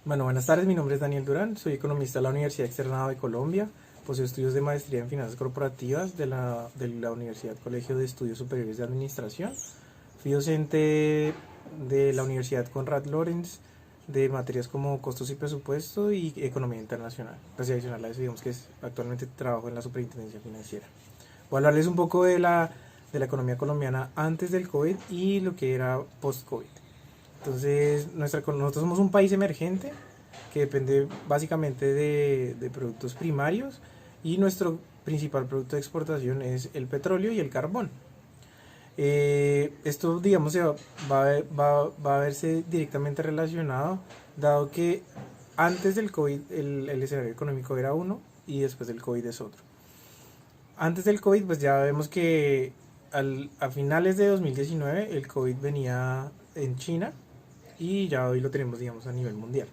Bueno, buenas tardes, mi nombre es Daniel Durán, soy economista de la Universidad Externado de Colombia, poseo estudios de maestría en finanzas corporativas de la Universidad Colegio de Estudios Superiores de Administración, fui docente de la Universidad Konrad Lorenz de materias como costos y presupuesto y economía internacional. Pues adicional a eso, digamos que actualmente trabajo en la superintendencia financiera. Voy a hablarles un poco de la economía colombiana antes del COVID y lo que era post-COVID. Entonces, nosotros somos un país emergente que depende básicamente de productos primarios y nuestro principal producto de exportación es el petróleo y el carbón. Esto, digamos, va a verse directamente relacionado, dado que antes del COVID el escenario económico era uno y después del COVID es otro. Antes del COVID, pues ya vemos que a finales de 2019 el COVID venía en China y ya hoy lo tenemos, digamos, a nivel mundial.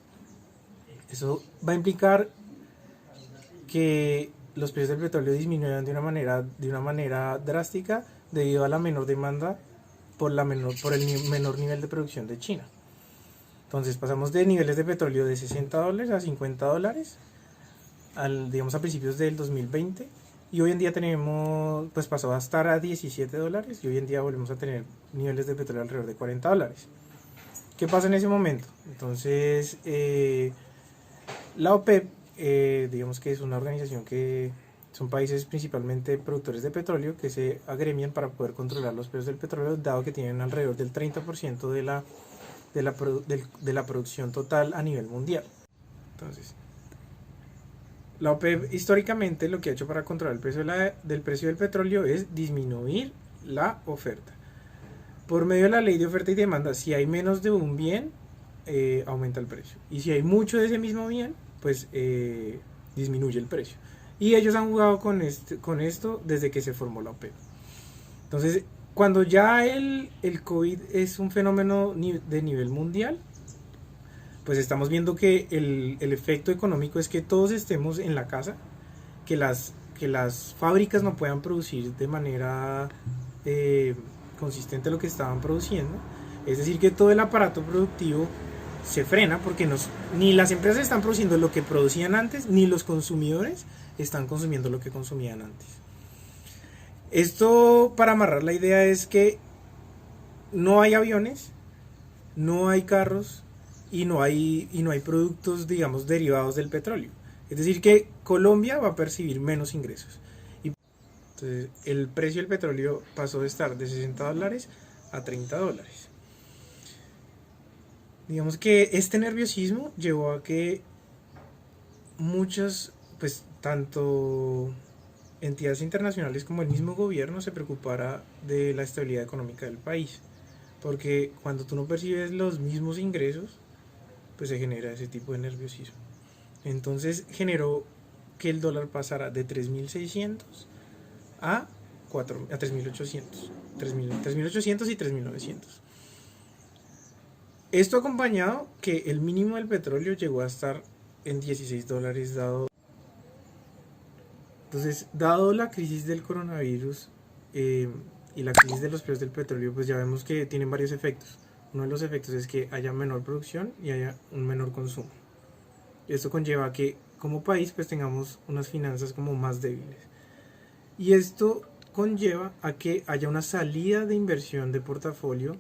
Eso va a implicar que los precios del petróleo disminuyan de una manera drástica debido a la menor demanda por el menor nivel de producción de China. Entonces pasamos de niveles de petróleo de $60 a $50 digamos a principios del 2020, y hoy en día tenemos, pues pasó a estar a $17 y hoy en día volvemos a tener niveles de petróleo alrededor de $40. ¿Qué pasa en ese momento? Entonces, la OPEP, digamos que es una organización que son países principalmente productores de petróleo que se agremian para poder controlar los precios del petróleo, dado que tienen alrededor del 30% de la producción total a nivel mundial. Entonces, la OPEP históricamente lo que ha hecho para controlar el precio del precio del petróleo es disminuir la oferta. Por medio de la ley de oferta y demanda, si hay menos de un bien, aumenta el precio. Y si hay mucho de ese mismo bien, pues disminuye el precio. Y ellos han jugado con esto desde que se formó la OPEP. Entonces, cuando ya el COVID es un fenómeno de nivel mundial, pues estamos viendo que el efecto económico es que todos estemos en la casa, que las fábricas no puedan producir de manera consistente lo que estaban produciendo. Es decir, que todo el aparato productivo se frena porque ni las empresas están produciendo lo que producían antes, ni los consumidores están consumiendo lo que consumían antes. Esto, para amarrar la idea, es que no hay aviones, no hay carros y no hay productos, digamos, derivados del petróleo. Es decir, que Colombia va a percibir menos ingresos. Entonces, el precio del petróleo pasó de estar de $60 a $30. Digamos que este nerviosismo llevó a que muchas, pues tanto entidades internacionales como el mismo gobierno se preocupara de la estabilidad económica del país. Porque cuando tú no percibes los mismos ingresos, pues se genera ese tipo de nerviosismo. Entonces generó que el dólar pasara de 3.600 a 3.800, 3.800 y 3.900. Esto acompañado que el mínimo del petróleo llegó a estar en $16 dado la crisis del coronavirus y la crisis de los precios del petróleo, pues ya vemos que tienen varios efectos. Uno de los efectos es que haya menor producción y haya un menor consumo. Esto conlleva a que como país pues tengamos unas finanzas como más débiles. Y esto conlleva a que haya una salida de inversión de portafolio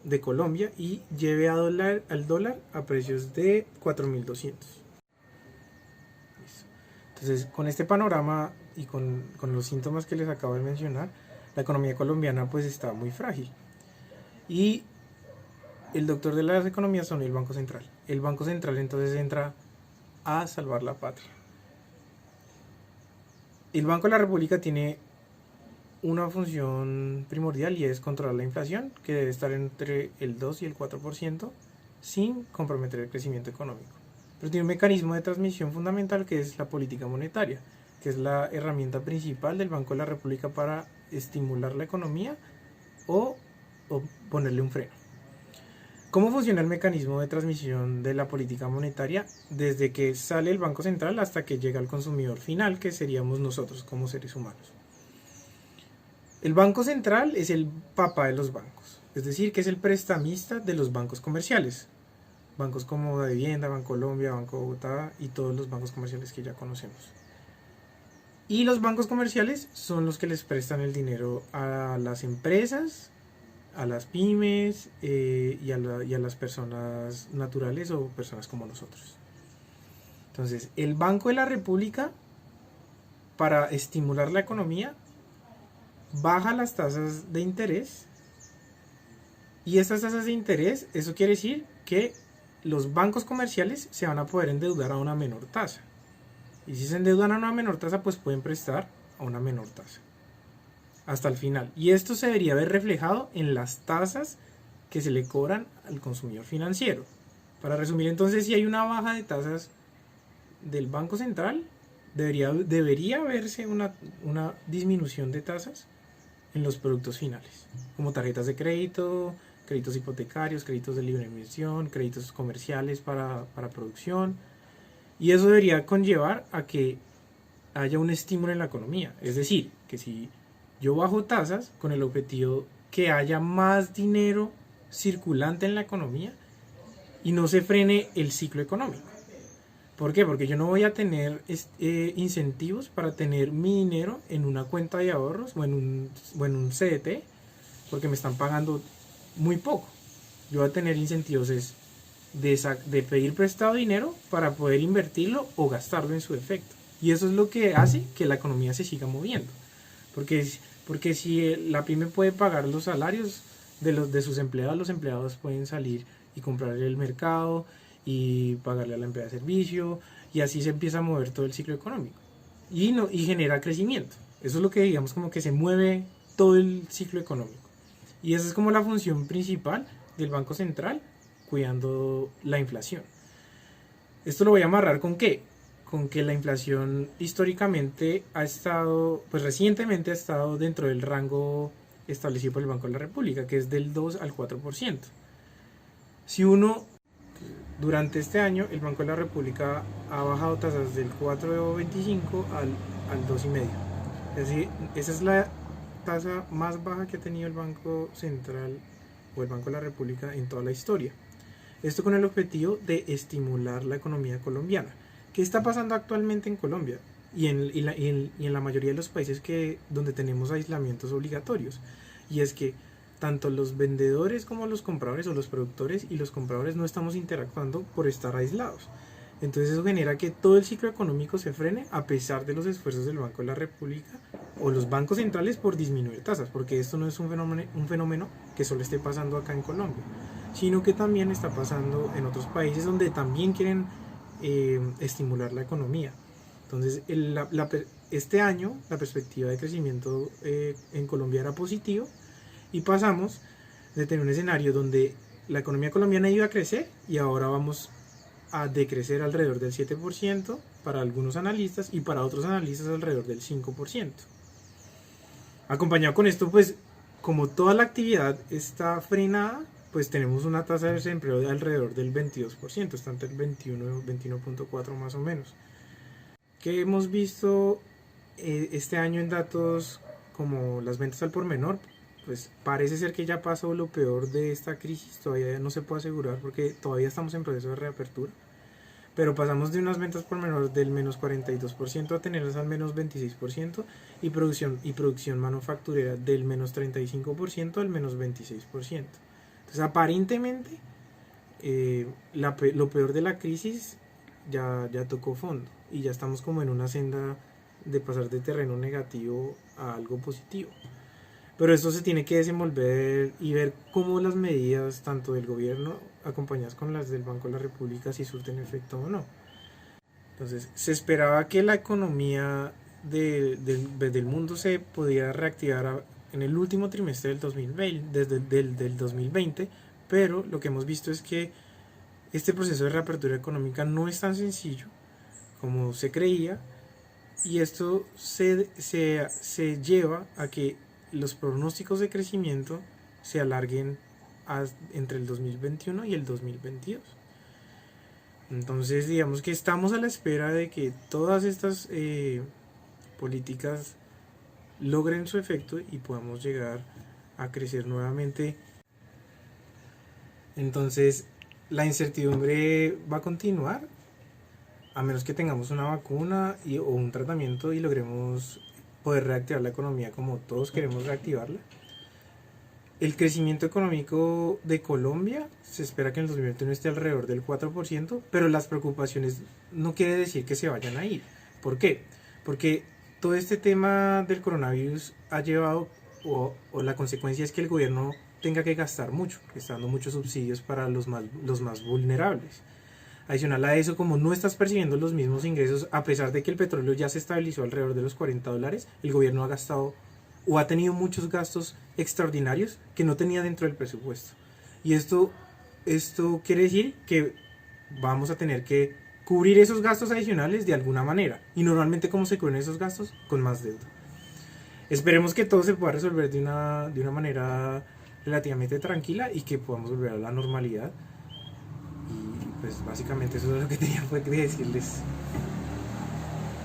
de Colombia y lleve al dólar a precios de 4.200. Entonces, con este panorama y con los síntomas que les acabo de mencionar, la economía colombiana pues está muy frágil. Y el doctor de las economías son el Banco Central. El Banco Central entonces entra a salvar la patria. El Banco de la República tiene una función primordial y es controlar la inflación, que debe estar entre el 2 y el 4% sin comprometer el crecimiento económico. Pero tiene un mecanismo de transmisión fundamental que es la política monetaria, que es la herramienta principal del Banco de la República para estimular la economía o ponerle un freno. ¿Cómo funciona el mecanismo de transmisión de la política monetaria? Desde que sale el Banco Central hasta que llega al consumidor final, que seríamos nosotros como seres humanos. El Banco Central es el papá de los bancos, es decir, que es el prestamista de los bancos comerciales. bancos como Da Vivienda, Bancolombia, Banco Bogotá y todos los bancos comerciales que ya conocemos. Y los bancos comerciales son los que les prestan el dinero a las empresas, a las pymes y a las personas naturales o personas como nosotros. Entonces, el Banco de la República, para estimular la economía, baja las tasas de interés. Y estas tasas de interés, eso quiere decir que los bancos comerciales se van a poder endeudar a una menor tasa. Y si se endeudan a una menor tasa, pues pueden prestar a una menor tasa hasta el final. Y esto se debería ver reflejado en las tasas que se le cobran al consumidor financiero. Para resumir, entonces, si hay una baja de tasas del Banco Central, debería verse una disminución de tasas en los productos finales, como tarjetas de crédito, créditos hipotecarios, créditos de libre emisión, créditos comerciales para producción. Y eso debería conllevar a que haya un estímulo en la economía. Es decir, que si yo bajo tasas con el objetivo que haya más dinero circulante en la economía y no se frene el ciclo económico. ¿Por qué? Porque yo no voy a tener incentivos para tener mi dinero en una cuenta de ahorros o en un CDT, porque me están pagando muy poco. Yo voy a tener incentivos de pedir prestado dinero para poder invertirlo o gastarlo en su efecto. Y eso es lo que hace que la economía se siga moviendo. Porque si la pyme puede pagar los salarios de sus empleados, los empleados pueden salir y comprarle el mercado y pagarle a la empresa de servicio, y así se empieza a mover todo el ciclo económico y genera crecimiento. Eso es lo que digamos como que se mueve todo el ciclo económico. Y esa es como la función principal del Banco Central, cuidando la inflación. Esto lo voy a amarrar con qué? Con que la inflación históricamente recientemente ha estado dentro del rango establecido por el Banco de la República, que es del 2 al 4%. Durante este año, el Banco de la República ha bajado tasas del 4,25 al 2,5. Es decir, esa es la tasa más baja que ha tenido el Banco Central o el Banco de la República en toda la historia. Esto con el objetivo de estimular la economía colombiana. ¿Qué está pasando actualmente en Colombia y en la mayoría de los países donde tenemos aislamientos obligatorios? Y es que tanto los vendedores como los compradores, o los productores y los compradores, no estamos interactuando por estar aislados. Entonces eso genera que todo el ciclo económico se frene, a pesar de los esfuerzos del Banco de la República o los bancos centrales por disminuir tasas, porque esto no es un fenómeno que solo esté pasando acá en Colombia, sino que también está pasando en otros países donde también quieren estimular la economía. Entonces este año la perspectiva de crecimiento en Colombia era positivo, y pasamos de tener un escenario donde la economía colombiana iba a crecer y ahora vamos a decrecer alrededor del 7% para algunos analistas, y para otros analistas alrededor del 5%. Acompañado con esto, pues como toda la actividad está frenada, pues tenemos una tasa de desempleo de alrededor del 22%, está entre el 21.4 más o menos. ¿Qué hemos visto este año en datos como las ventas al por menor? Pues parece ser que ya pasó lo peor de esta crisis. Todavía no se puede asegurar porque todavía estamos en proceso de reapertura, pero pasamos de unas ventas por menor del menos 42% a tenerlas al menos 26%, y producción manufacturera del menos 35% al menos 26%. Entonces aparentemente lo peor de la crisis ya tocó fondo, y ya estamos como en una senda de pasar de terreno negativo a algo positivo. Pero esto se tiene que desenvolver y ver cómo las medidas, tanto del gobierno acompañadas con las del Banco de la República, si surten efecto o no. Entonces, se esperaba que la economía del mundo se pudiera reactivar en el último trimestre del 2020, del 2020, pero lo que hemos visto es que este proceso de reapertura económica no es tan sencillo como se creía, y esto se lleva a que los pronósticos de crecimiento se alarguen entre el 2021 y el 2022. Entonces digamos que estamos a la espera de que todas estas políticas logren su efecto y podamos llegar a crecer nuevamente. Entonces la incertidumbre va a continuar a menos que tengamos una vacuna o un tratamiento y logremos poder reactivar la economía como todos queremos reactivarla. El crecimiento económico de Colombia se espera que en el 2021 esté alrededor del 4%, pero las preocupaciones no quiere decir que se vayan a ir. ¿Por qué? Porque todo este tema del coronavirus ha llevado, o la consecuencia es que el gobierno tenga que gastar mucho, que está dando muchos subsidios para los más vulnerables. Adicional a eso, como no estás percibiendo los mismos ingresos, a pesar de que el petróleo ya se estabilizó alrededor de los $40, el gobierno ha gastado o ha tenido muchos gastos extraordinarios que no tenía dentro del presupuesto. Y esto quiere decir que vamos a tener que cubrir esos gastos adicionales de alguna manera. Y normalmente, ¿cómo se cubren esos gastos? Con más deuda. Esperemos que todo se pueda resolver de una manera relativamente tranquila y que podamos volver a la normalidad. Y pues básicamente eso es lo que tenía que decirles.